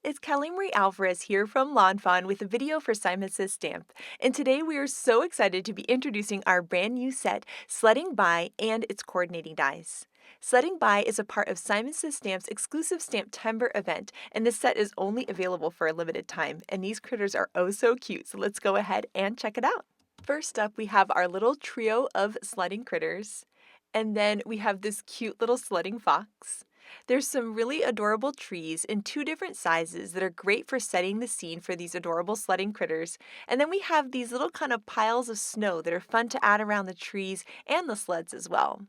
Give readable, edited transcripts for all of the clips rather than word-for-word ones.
it's Kelly-Marie Alvarez here from Lawn Fawn with a video for Simon Says Stamp. And today we are so excited to be introducing our brand new set, Sledding By, and its coordinating dies. Sledding By is a part of Simon Says Stamp's exclusive STAMPtember event, and this set is only available for a limited time. And these critters are oh so cute, so let's go ahead and check it out. First up, we have our little trio of sledding critters, and then we have this cute little sledding fox. There's some really adorable trees in two different sizes that are great for setting the scene for these adorable sledding critters. And then we have these little kind of piles of snow that are fun to add around the trees and the sleds as well.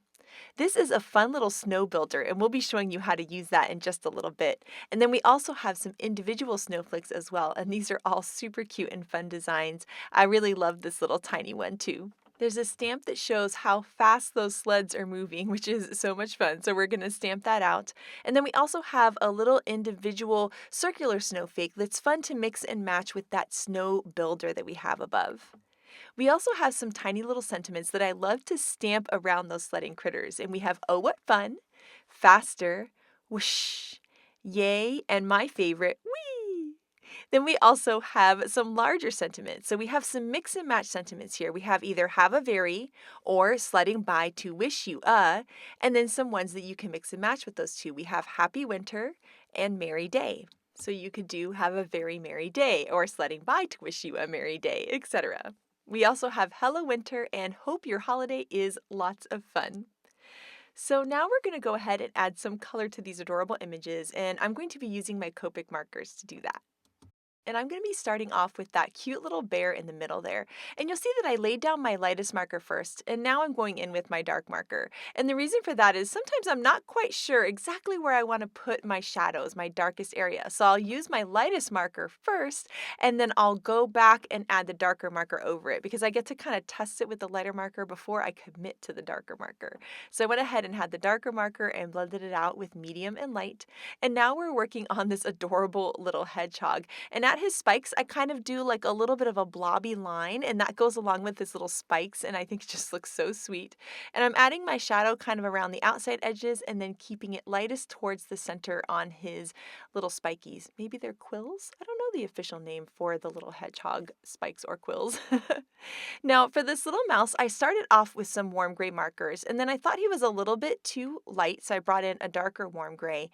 This is a fun little snow builder, and we'll be showing you how to use that in just a little bit. And then we also have some individual snowflakes as well, and these are all super cute and fun designs. I really love this little tiny one too. There's a stamp that shows how fast those sleds are moving, which is so much fun. So we're going to stamp that out. And then we also have a little individual circular snowflake that's fun to mix and match with that snow builder that we have above. We also have some tiny little sentiments that I love to stamp around those sledding critters. And we have oh what fun, faster, whoosh, yay, and my favorite, whee! Then we also have some larger sentiments. So we have some mix and match sentiments here. We have either have a very or sledding by to wish you a, and then some ones that you can mix and match with those two. We have happy winter and merry day. So you could do have a very merry day or sledding by to wish you a merry day, etc. We also have hello winter and hope your holiday is lots of fun. So now we're going to go ahead and add some color to these adorable images, and I'm going to be using my Copic markers to do that. And I'm going to be starting off with that cute little bear in the middle there. And you'll see that I laid down my lightest marker first, and now I'm going in with my dark marker. And the reason for that is sometimes I'm not quite sure exactly where I want to put my shadows, my darkest area. So I'll use my lightest marker first, and then I'll go back and add the darker marker over it because I get to kind of test it with the lighter marker before I commit to the darker marker. So I went ahead and had the darker marker and blended it out with medium and light. And now we're working on this adorable little hedgehog. And at his spikes, I kind of do like a little bit of a blobby line, and that goes along with his little spikes, and I think it just looks so sweet. And I'm adding my shadow kind of around the outside edges and then keeping it lightest towards the center on his little spikies. Maybe they're quills? I don't know the official name for the little hedgehog spikes or quills. Now, for this little mouse, I started off with some warm gray markers, and then I thought he was a little bit too light, so I brought in a darker warm gray.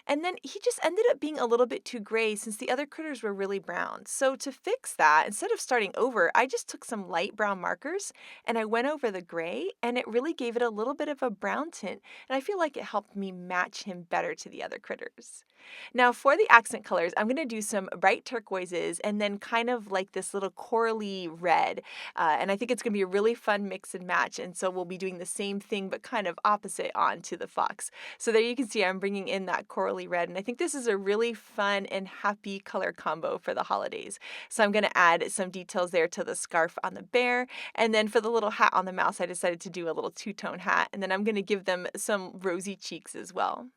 And then he just ended up being a little bit too gray since the other critters were really brown. So to fix that, instead of starting over, I just took some light brown markers and I went over the gray, and it really gave it a little bit of a brown tint. And I feel like it helped me match him better to the other critters. Now for the accent colors, I'm going to do some bright turquoises and then kind of like this little corally red. And I think it's going to be a really fun mix and match. And so we'll be doing the same thing, but kind of opposite onto the fox. So there you can see I'm bringing in that corally red. And I think this is a really fun and happy color combo for the holidays. So I'm going to add some details there to the scarf on the bear. And then for the little hat on the mouse, I decided to do a little two-tone hat. And then I'm going to give them some rosy cheeks as well.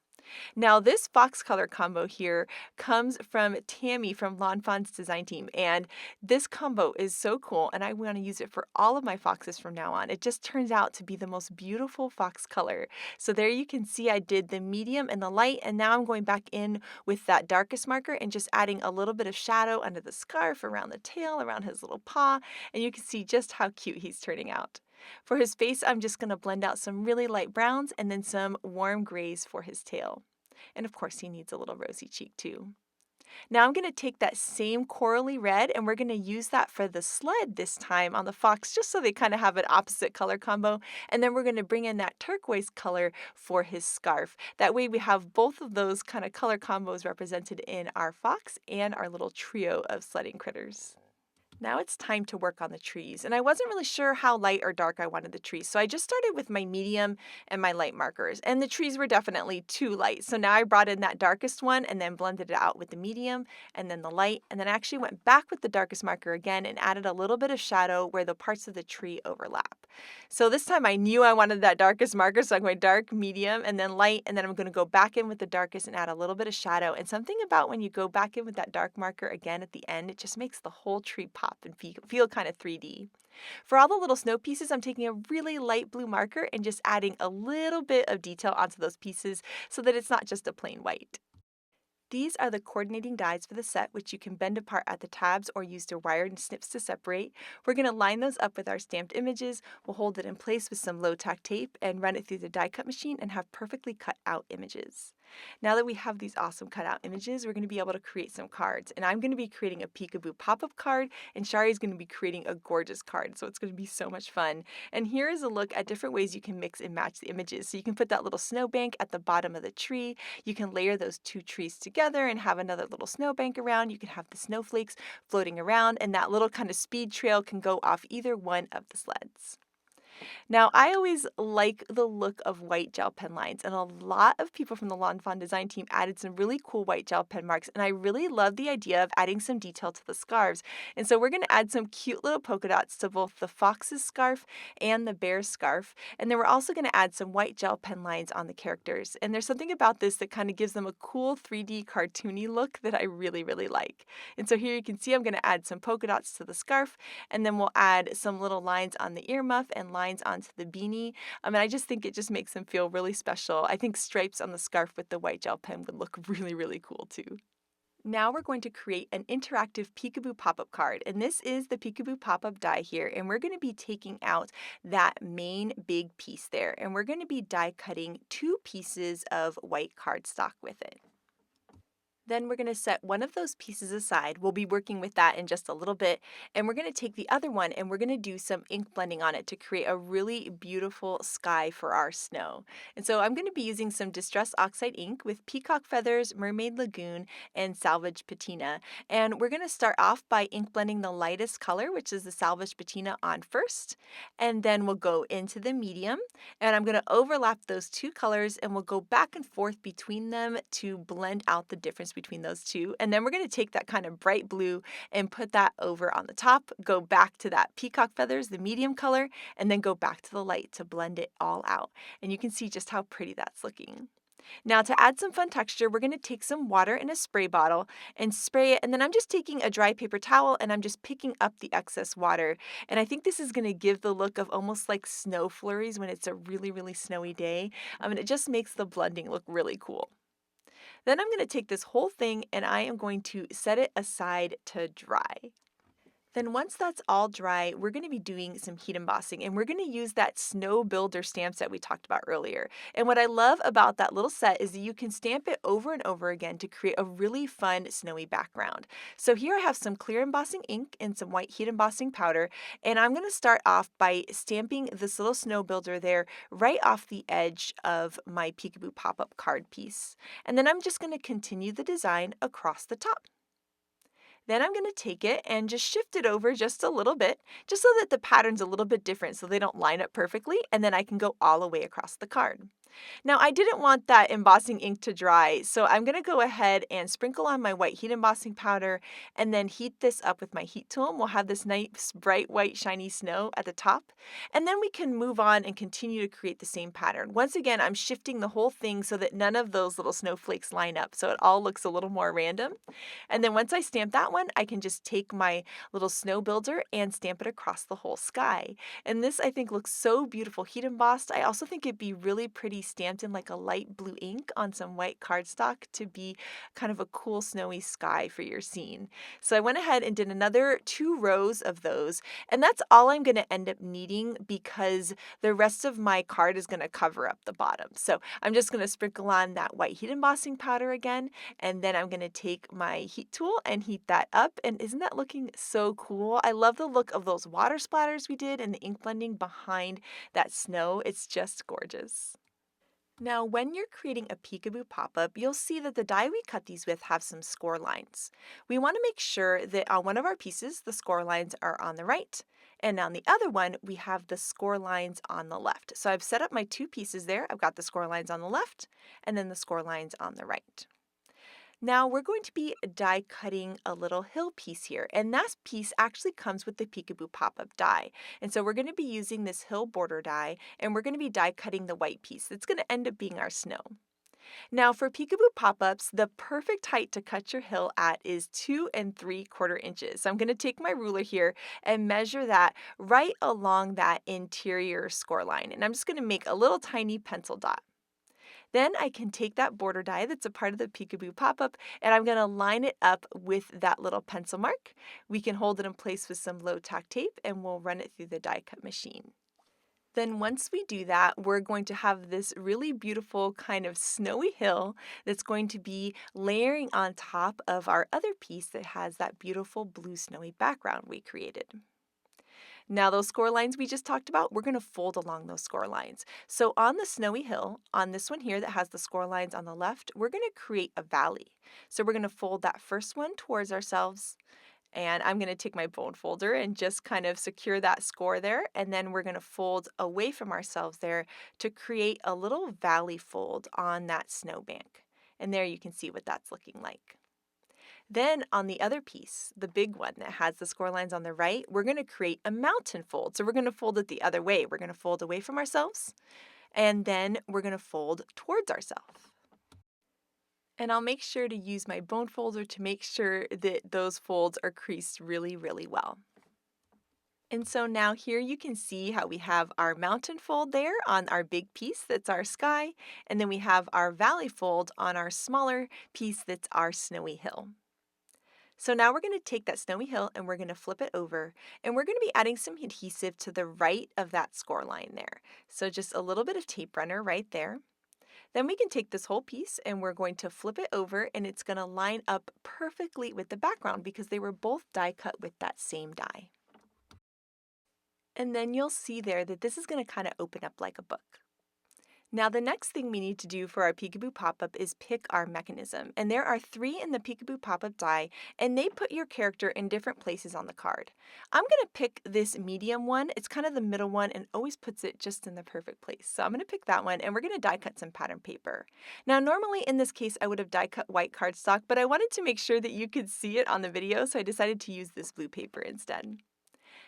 Now this fox color combo here comes from Tammy from Lawn Fawn's design team, and this combo is so cool, and I want to use it for all of my foxes from now on. It just turns out to be the most beautiful fox color. So there you can see I did the medium and the light, and now I'm going back in with that darkest marker and just adding a little bit of shadow under the scarf, around the tail, around his little paw, and you can see just how cute he's turning out. For his face, I'm just going to blend out some really light browns and then some warm grays for his tail. And of course, he needs a little rosy cheek too. Now I'm going to take that same corally red and we're going to use that for the sled this time on the fox, just so they kind of have an opposite color combo. And then we're going to bring in that turquoise color for his scarf. That way we have both of those kind of color combos represented in our fox and our little trio of sledding critters. Now it's time to work on the trees, and I wasn't really sure how light or dark I wanted the trees, so I just started with my medium and my light markers, and the trees were definitely too light. So now I brought in that darkest one and then blended it out with the medium and then the light, and then I actually went back with the darkest marker again and added a little bit of shadow where the parts of the tree overlap. So this time I knew I wanted that darkest marker, so I'm going dark, medium, and then light, and then I'm going to go back in with the darkest and add a little bit of shadow. And something about when you go back in with that dark marker again at the end, it just makes the whole tree pop and feel kind of 3D. For all the little snow pieces, I'm taking a really light blue marker and just adding a little bit of detail onto those pieces so that it's not just a plain white. These are the coordinating dies for the set, which you can bend apart at the tabs or use their wire and snips to separate. We're going to line those up with our stamped images. We'll hold it in place with some low-tack tape and run it through the die cut machine and have perfectly cut out images. Now that we have these awesome cutout images, we're going to be able to create some cards. And I'm going to be creating a peekaboo pop-up card, and Shari is going to be creating a gorgeous card. So it's going to be so much fun. And here is a look at different ways you can mix and match the images. So you can put that little snowbank at the bottom of the tree. You can layer those two trees together and have another little snowbank around. You can have the snowflakes floating around, and that little kind of speed trail can go off either one of the sleds. Now, I always like the look of white gel pen lines, and a lot of people from the Lawn Fawn design team added some really cool white gel pen marks, and I really love the idea of adding some detail to the scarves. And so we're going to add some cute little polka dots to both the fox's scarf and the bear's scarf, and then we're also going to add some white gel pen lines on the characters. And there's something about this that kind of gives them a cool 3D cartoony look that I really, really like. And so here you can see I'm going to add some polka dots to the scarf, and then we'll add some little lines on the earmuff and lines onto the beanie. And I just think it just makes them feel really special. I think stripes on the scarf with the white gel pen would look really, really cool too. Now we're going to create an interactive peekaboo pop-up card, and this is the peekaboo pop-up die here, and we're going to be taking out that main big piece there, and we're going to be die cutting 2 pieces of white cardstock with it. Then we're going to set one of those pieces aside. We'll be working with that in just a little bit. And we're going to take the other one and we're going to do some ink blending on it to create a really beautiful sky for our snow. And so I'm going to be using some Distress Oxide ink with Peacock Feathers, Mermaid Lagoon, and Salvage Patina. And we're going to start off by ink blending the lightest color, which is the Salvage Patina, on first. And then we'll go into the medium. And I'm going to overlap those 2 colors and we'll go back and forth between them to blend out the difference between those 2. And then we're going to take that kind of bright blue and put that over on the top, go back to that Peacock Feathers, the medium color, and then go back to the light to blend it all out. And you can see just how pretty that's looking. Now to add some fun texture, we're going to take some water in a spray bottle and spray it, and then I'm just taking a dry paper towel and I'm just picking up the excess water. And I think this is going to give the look of almost like snow flurries when it's a really, really snowy day. And it just makes the blending look really cool. Then I'm going to take this whole thing and I am going to set it aside to dry. Then once that's all dry, we're going to be doing some heat embossing, and we're going to use that Snow Builder stamp set we talked about earlier. And what I love about that little set is that you can stamp it over and over again to create a really fun snowy background. So here I have some clear embossing ink and some white heat embossing powder, and I'm going to start off by stamping this little Snow Builder there right off the edge of my Peekaboo pop-up card piece. And then I'm just going to continue the design across the top. Then I'm going to take it and just shift it over just a little bit, just so that the pattern's a little bit different so they don't line up perfectly, and then I can go all the way across the card. Now I didn't want that embossing ink to dry, so I'm going to go ahead and sprinkle on my white heat embossing powder and then heat this up with my heat tool. And we'll have this nice bright white shiny snow at the top, and then we can move on and continue to create the same pattern. Once again, I'm shifting the whole thing so that none of those little snowflakes line up, so it all looks a little more random. And then once I stamp that one, I can just take my little Snow Builder and stamp it across the whole sky. And this, I think, looks so beautiful heat embossed. I also think it'd be really pretty stamped in like a light blue ink on some white cardstock to be kind of a cool snowy sky for your scene. So I went ahead and did another 2 rows of those, and that's all I'm going to end up needing because the rest of my card is going to cover up the bottom. So I'm just going to sprinkle on that white heat embossing powder again, and then I'm going to take my heat tool and heat that up. And isn't that looking so cool? I love the look of those water splatters we did and the ink blending behind that snow. It's just gorgeous. Now, when you're creating a peekaboo pop-up, you'll see that the die we cut these with have some score lines. We want to make sure that on one of our pieces, the score lines are on the right, and on the other one, we have the score lines on the left. So I've set up my 2 pieces there. I've got the score lines on the left, and then the score lines on the right. Now we're going to be die cutting a little hill piece here, and that piece actually comes with the Peekaboo pop-up die. And so we're going to be using this hill border die, and we're going to be die cutting the white piece. That's going to end up being our snow. Now for Peekaboo pop-ups, the perfect height to cut your hill at is 2 3/4 inches. So I'm going to take my ruler here and measure that right along that interior score line, and I'm just going to make a little tiny pencil dot. Then I can take that border die that's a part of the Peekaboo pop-up, and I'm going to line it up with that little pencil mark. We can hold it in place with some low-tack tape, and we'll run it through the die cut machine. Then once we do that, we're going to have this really beautiful kind of snowy hill that's going to be layering on top of our other piece that has that beautiful blue snowy background we created. Now those score lines we just talked about, we're going to fold along those score lines. So on the snowy hill, on this one here that has the score lines on the left, we're going to create a valley. So we're going to fold that first one towards ourselves, and I'm going to take my bone folder and just kind of secure that score there, and then we're going to fold away from ourselves there to create a little valley fold on that snowbank. And there you can see what that's looking like. Then on the other piece, the big one that has the score lines on the right, we're going to create a mountain fold. So we're going to fold it the other way. We're going to fold away from ourselves, and then we're going to fold towards ourselves. And I'll make sure to use my bone folder to make sure that those folds are creased really, really well. And so now here you can see how we have our mountain fold there on our big piece that's our sky, and then we have our valley fold on our smaller piece that's our snowy hill. So now we're going to take that snowy hill and we're going to flip it over, and we're going to be adding some adhesive to the right of that score line there. So just a little bit of tape runner right there. Then we can take this whole piece and we're going to flip it over, and it's going to line up perfectly with the background because they were both die cut with that same die. And then you'll see there that this is going to kind of open up like a book. Now the next thing we need to do for our Peekaboo pop-up is pick our mechanism. And there are 3 in the Peekaboo pop-up die, and they put your character in different places on the card. I'm going to pick this medium one. It's kind of the middle one and always puts it just in the perfect place. So I'm going to pick that one, and we're going to die cut some pattern paper. Now normally in this case I would have die cut white cardstock, but I wanted to make sure that you could see it on the video, so I decided to use this blue paper instead.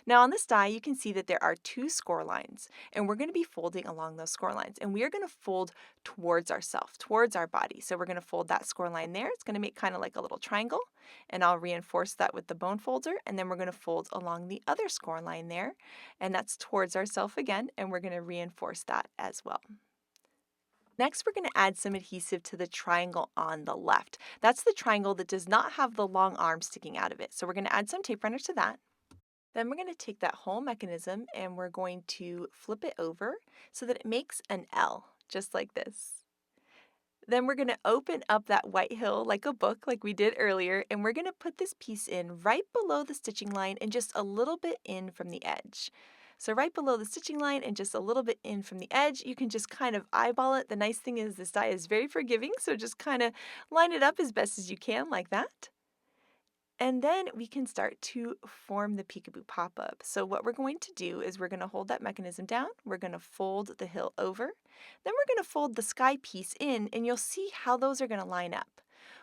Now on this die, you can see that there are 2 score lines, and we're going to be folding along those score lines, and we are going to fold towards ourselves, towards our body. So we're going to fold that score line there. It's going to make kind of like a little triangle, and I'll reinforce that with the bone folder, and then we're going to fold along the other score line there, and that's towards ourselves again, and we're going to reinforce that as well. Next, we're going to add some adhesive to the triangle on the left. That's the triangle that does not have the long arm sticking out of it. So we're going to add some tape runner to that. Then we're going to take that whole mechanism and we're going to flip it over so that it makes an L, just like this. Then we're going to open up that white hill like a book, like we did earlier, and we're going to put this piece in right below the stitching line and just a little bit in from the edge. So right below the stitching line and just a little bit in from the edge, you can just kind of eyeball it. The nice thing is this die is very forgiving, so just kind of line it up as best as you can like that. And then we can start to form the Peekaboo pop-up. So what we're going to do is we're going to hold that mechanism down, we're going to fold the hill over, then we're going to fold the sky piece in, and you'll see how those are going to line up.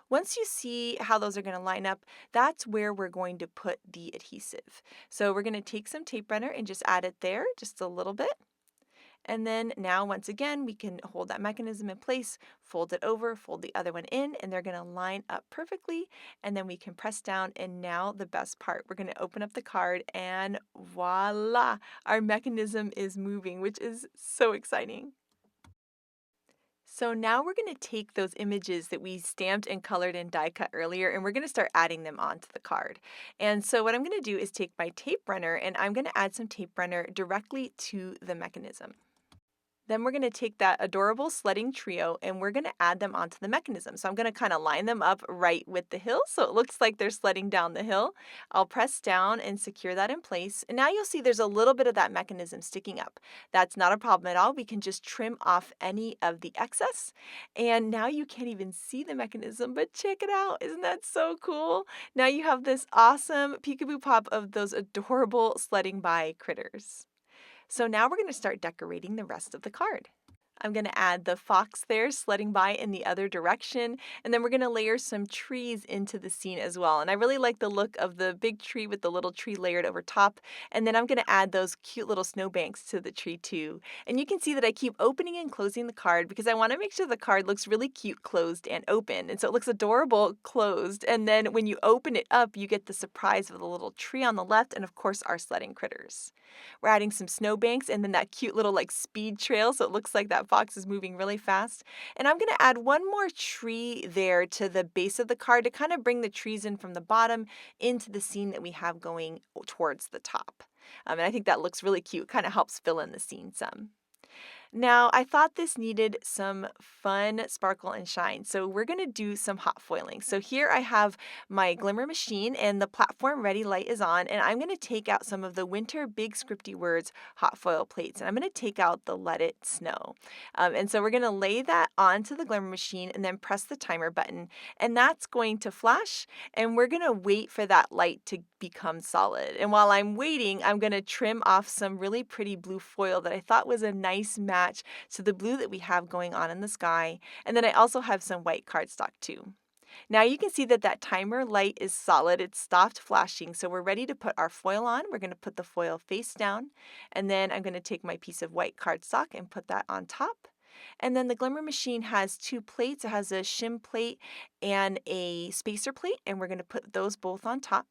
Once you see how those are going to line up, that's where we're going to put the adhesive. So we're going to take some tape runner and just add it there, just a little bit. And then now, once again, we can hold that mechanism in place, fold it over, fold the other one in, and they're going to line up perfectly. And then we can press down, and now the best part, we're going to open up the card, and voila, our mechanism is moving, which is so exciting. So now we're going to take those images that we stamped and colored and die cut earlier, and we're going to start adding them onto the card. And so what I'm going to do is take my tape runner, and I'm going to add some tape runner directly to the mechanism. Then we're going to take that adorable sledding trio and we're going to add them onto the mechanism. So I'm going to kind of line them up right with the hill so it looks like they're sledding down the hill. I'll press down and secure that in place. And now you'll see there's a little bit of that mechanism sticking up. That's not a problem at all. We can just trim off any of the excess. And now you can't even see the mechanism, but check it out. Isn't that so cool? Now you have this awesome peekaboo pop of those adorable sledding by critters. So now we're going to start decorating the rest of the card. I'm going to add the fox there sledding by in the other direction, and then we're going to layer some trees into the scene as well. And I really like the look of the big tree with the little tree layered over top, and then I'm going to add those cute little snowbanks to the tree too. And you can see that I keep opening and closing the card because I want to make sure the card looks really cute closed and open. And so it looks adorable closed, and then when you open it up, you get the surprise of the little tree on the left and of course our sledding critters. We're adding some snowbanks and then that cute little like speed trail so it looks like that that fox is moving really fast. And I'm going to add one more tree there to the base of the card to kind of bring the trees in from the bottom into the scene that we have going towards the top. And I think that looks really cute, kind of helps fill in the scene some. Now, I thought this needed some fun sparkle and shine, so we're going to do some hot foiling. So here I have my glimmer machine and the platform ready light is on, and I'm going to take out some of the winter big scripty words hot foil plates, and I'm going to take out the let it snow. And so we're going to lay that onto the glimmer machine and then press the timer button, and that's going to flash, and we're going to wait for that light to become solid. And while I'm waiting, I'm going to trim off some really pretty blue foil that I thought was a nice match to the blue that we have going on in the sky. And then I also have some white cardstock too. Now you can see that that timer light is solid. It's stopped flashing. So we're ready to put our foil on. We're going to put the foil face down. And then I'm going to take my piece of white cardstock and put that on top. And then the glimmer machine has two plates. It has a shim plate and a spacer plate. And we're going to put those both on top.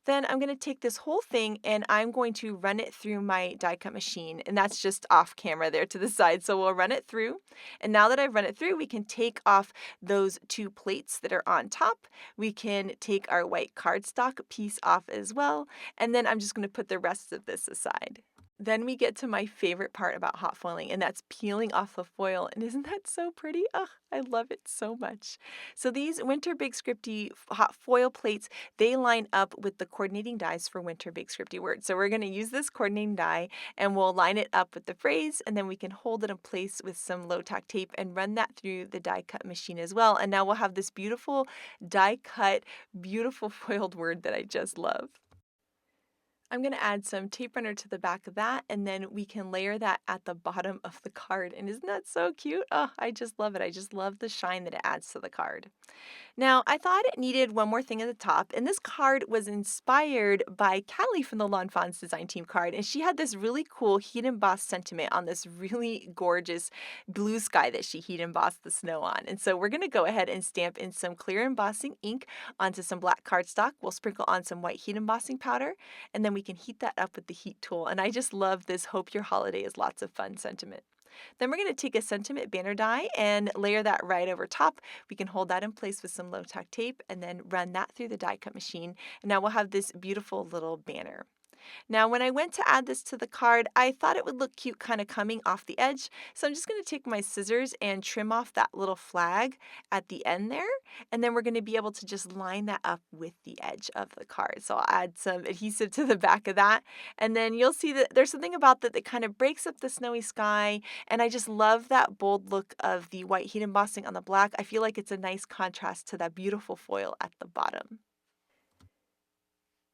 Then I'm going to take this whole thing and I'm going to run it through my die cut machine, and that's just off camera there to the side. So we'll run it through, and now that I've run it through, we can take off those two plates that are on top. We can take our white cardstock piece off as well, and then I'm just going to put the rest of this aside. Then we get to my favorite part about hot foiling, and that's peeling off the foil. And isn't that so pretty? Oh, I love it so much. So these Winter Big Scripty hot foil plates, they line up with the coordinating dies for Winter Big Scripty words. So we're going to use this coordinating die, and we'll line it up with the phrase, and then we can hold it in place with some low tack tape and run that through the die cut machine as well. And now we'll have this beautiful die cut, beautiful foiled word that I just love. I'm going to add some tape runner to the back of that, and then we can layer that at the bottom of the card. And isn't that so cute? Oh, I just love it. I just love the shine that it adds to the card. Now, I thought it needed one more thing at the top, and this card was inspired by Callie from the Lawn Fawn's design team card, and she had this really cool heat embossed sentiment on this really gorgeous blue sky that she heat embossed the snow on. And so we're going to go ahead and stamp in some clear embossing ink onto some black cardstock. We'll sprinkle on some white heat embossing powder, and then we can heat that up with the heat tool. And I just love this "Hope your holiday is lots of fun" sentiment. Then we're going to take a sentiment banner die and layer that right over top. We can hold that in place with some low tack tape and then run that through the die cut machine. And now we'll have this beautiful little banner. Now, when I went to add this to the card, I thought it would look cute kind of coming off the edge. So I'm just going to take my scissors and trim off that little flag at the end there. And then we're going to be able to just line that up with the edge of the card. So I'll add some adhesive to the back of that. And then you'll see that there's something about that that kind of breaks up the snowy sky. And I just love that bold look of the white heat embossing on the black. I feel like it's a nice contrast to that beautiful foil at the bottom.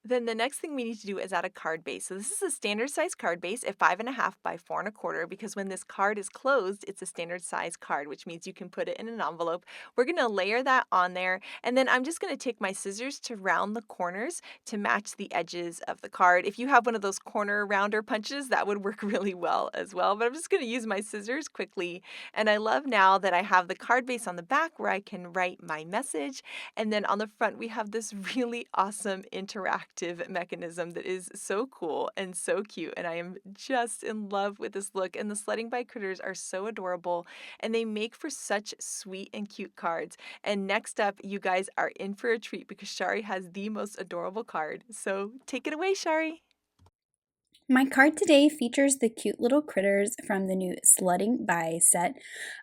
Then the next thing we need to do is add a card base. So this is a standard size card base at 5.5 by 4.25, because when this card is closed, it's a standard size card, which means you can put it in an envelope. We're going to layer that on there, and then I'm just going to take my scissors to round the corners to match the edges of the card. If you have one of those corner rounder punches, that would work really well as well, but I'm just going to use my scissors quickly. And I love now that I have the card base on the back where I can write my message, and then on the front we have this really awesome interactive mechanism that is so cool and so cute, and I am just in love with this look. And the Sledding by Critters are so adorable, and they make for such sweet and cute cards. And next up, you guys are in for a treat because Shari has the most adorable card. So take it away, Shari. My card today features the cute little critters from the new Sledding by set.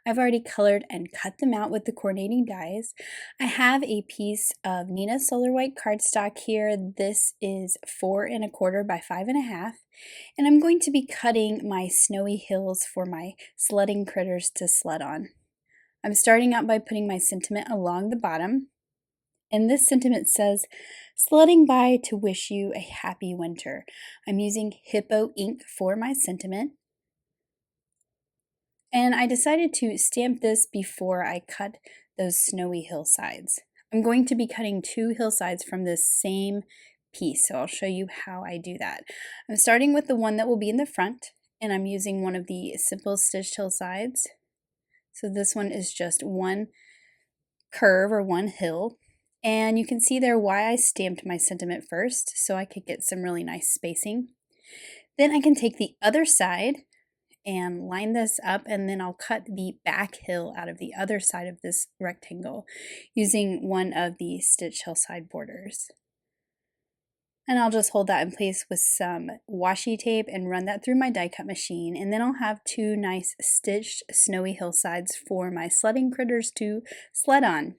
I've already colored and cut them out with the coordinating dies. I have a piece of Nina Solar White cardstock here. This is 4.25 by 5.5. And I'm going to be cutting my snowy hills for my sledding critters to sled on. I'm starting out by putting my sentiment along the bottom. And this sentiment says, "Sledding by to wish you a happy winter." I'm using Hippo ink for my sentiment. And I decided to stamp this before I cut those snowy hillsides. I'm going to be cutting 2 hillsides from this same piece, so I'll show you how I do that. I'm starting with the one that will be in the front, and I'm using one of the simple stitched hillsides. So this one is just one curve or one hill. And you can see there why I stamped my sentiment first, so I could get some really nice spacing. Then I can take the other side and line this up, and then I'll cut the back hill out of the other side of this rectangle using one of the stitch hillside borders. And I'll just hold that in place with some washi tape and run that through my die cut machine, and then I'll have two nice stitched snowy hillsides for my sledding critters to sled on.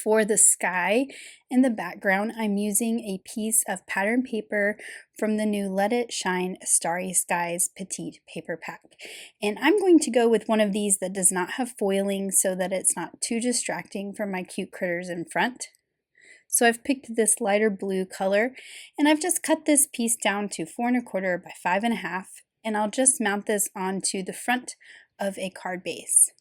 For the sky in the background, I'm using a piece of pattern paper from the new Let It Shine Starry Skies Petite paper pack. And I'm going to go with one of these that does not have foiling so that it's not too distracting for my cute critters in front. So I've picked this lighter blue color, and I've just cut this piece down to 4 1/4 by 5 1/2, and I'll just mount this onto the front of a card base.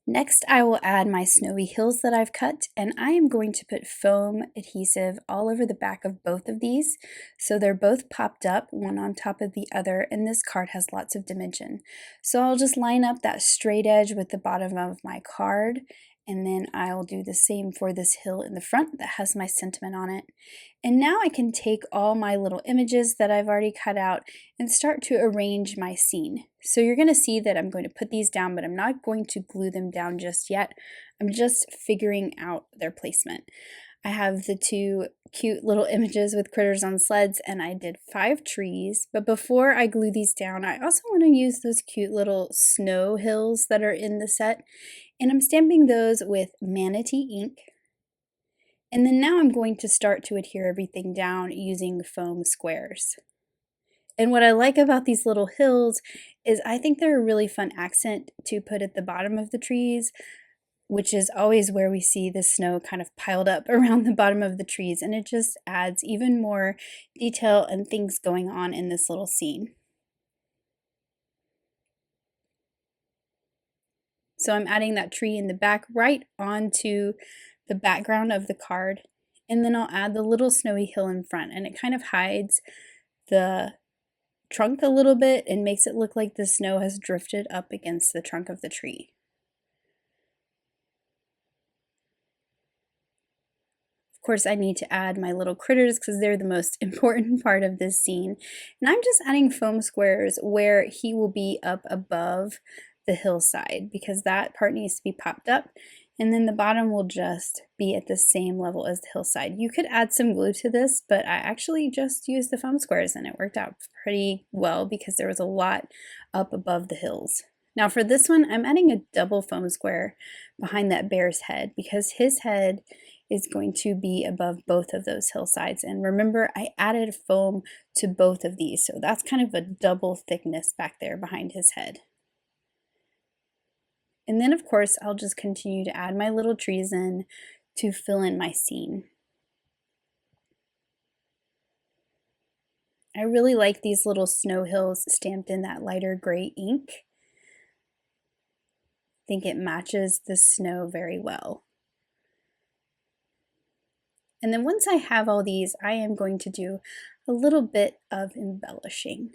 Next, I will add my snowy hills that I've cut, and I am going to put foam adhesive all over the back of both of these, so they're both popped up, one on top of the other, and this card has lots of dimension. So I'll just line up that straight edge with the bottom of my card, and then I'll do the same for this hill in the front that has my sentiment on it. And now I can take all my little images that I've already cut out and start to arrange my scene. So you're going to see that I'm going to put these down, but I'm not going to glue them down just yet. I'm just figuring out their placement. I have the two cute little images with critters on sleds, and I did 5 trees. But before I glue these down, I also want to use those cute little snow hills that are in the set. And I'm stamping those with Manatee ink. And then now I'm going to start to adhere everything down using foam squares. And what I like about these little hills is I think they're a really fun accent to put at the bottom of the trees, which is always where we see the snow kind of piled up around the bottom of the trees, and it just adds even more detail and things going on in this little scene. So I'm adding that tree in the back right onto the background of the card, and then I'll add the little snowy hill in front, and it kind of hides the trunk a little bit and makes it look like the snow has drifted up against the trunk of the tree. Of course, I need to add my little critters because they're the most important part of this scene. And I'm just adding foam squares where he will be up above the hillside because that part needs to be popped up, and then the bottom will just be at the same level as the hillside. You could add some glue to this, but I actually just used the foam squares and it worked out pretty well because there was a lot up above the hills. Now for this one, I'm adding a double foam square behind that bear's head because his head is going to be above both of those hillsides. And remember, I added foam to both of these, so that's kind of a double thickness back there behind his head. And then of course, I'll just continue to add my little trees in to fill in my scene. I really like these little snow hills stamped in that lighter gray ink. I think it matches the snow very well. And then once I have all these, I am going to do a little bit of embellishing.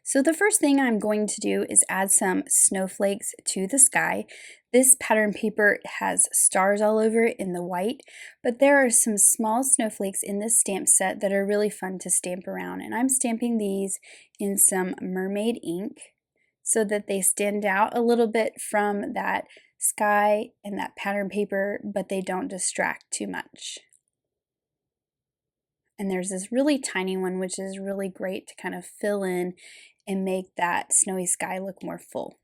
So the first thing I'm going to do is add some snowflakes to the sky. This pattern paper has stars all over it in the white, but there are some small snowflakes in this stamp set that are really fun to stamp around, and I'm stamping these in some Mermaid ink so that they stand out a little bit from that sky and that pattern paper, but they don't distract too much. And there's this really tiny one, which is really great to kind of fill in and make that snowy sky look more full.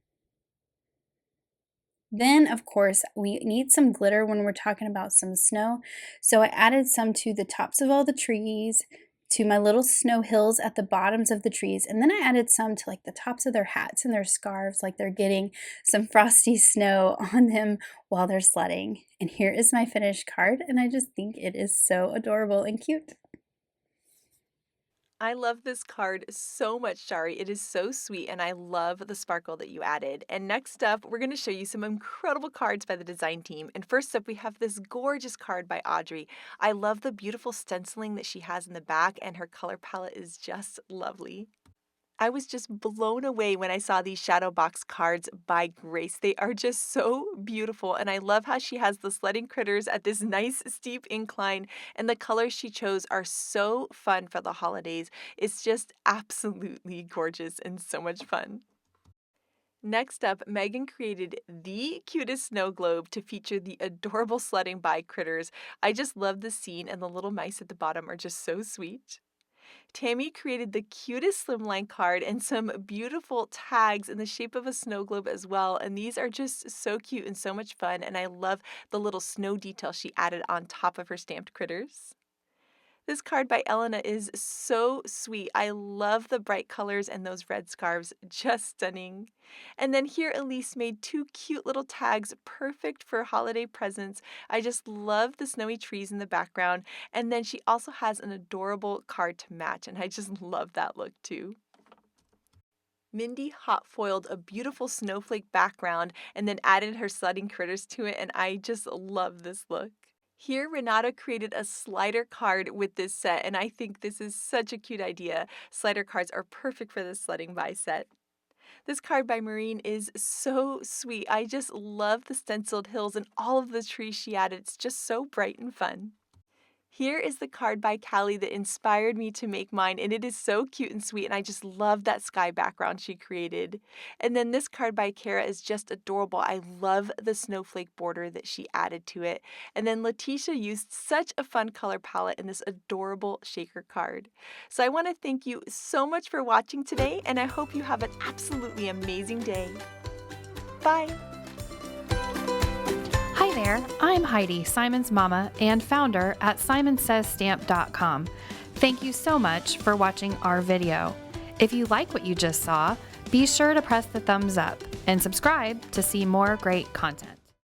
Then, of course, we need some glitter when we're talking about some snow. So I added some to the tops of all the trees, to my little snow hills at the bottoms of the trees, and then I added some to like the tops of their hats and their scarves, like they're getting some frosty snow on them while they're sledding. And here is my finished card, and I just think it is so adorable and cute. I love this card so much, Shari. It is so sweet, and I love the sparkle that you added. And next up, we're going to show you some incredible cards by the design team. And first up, we have this gorgeous card by Audrey. I love the beautiful stenciling that she has in the back, and her color palette is just lovely. I was just blown away when I saw these shadow box cards by Grace. They are just so beautiful, and I love how she has the sledding critters at this nice steep incline, and the colors she chose are so fun for the holidays. It's just absolutely gorgeous and so much fun. Next up, Megan created the cutest snow globe to feature the adorable sledding by critters. I just love the scene, and the little mice at the bottom are just so sweet. Tammy created the cutest slimline card and some beautiful tags in the shape of a snow globe as well. And these are just so cute and so much fun. And I love the little snow detail she added on top of her stamped critters. This card by Elena is so sweet. I love the bright colors and those red scarves, just stunning. And then here Elise made two cute little tags, perfect for holiday presents. I just love the snowy trees in the background. And then she also has an adorable card to match, and I just love that look too. Mindy hot foiled a beautiful snowflake background and then added her sledding critters to it, and I just love this look. Here, Renata created a slider card with this set, and I think this is such a cute idea. Slider cards are perfect for the sledding by set. This card by Maureen is so sweet. I just love the stenciled hills and all of the trees she added. It's just so bright and fun. Here is the card by Callie that inspired me to make mine, and it is so cute and sweet, and I just love that sky background she created. And then this card by Kara is just adorable. I love the snowflake border that she added to it. And then Letitia used such a fun color palette in this adorable shaker card. So I want to thank you so much for watching today, and I hope you have an absolutely amazing day. Bye! Hi there, I'm Heidi, Simon's mama and founder at simonsaysstamp.com. Thank you so much for watching our video. If you like what you just saw, be sure to press the thumbs up and subscribe to see more great content.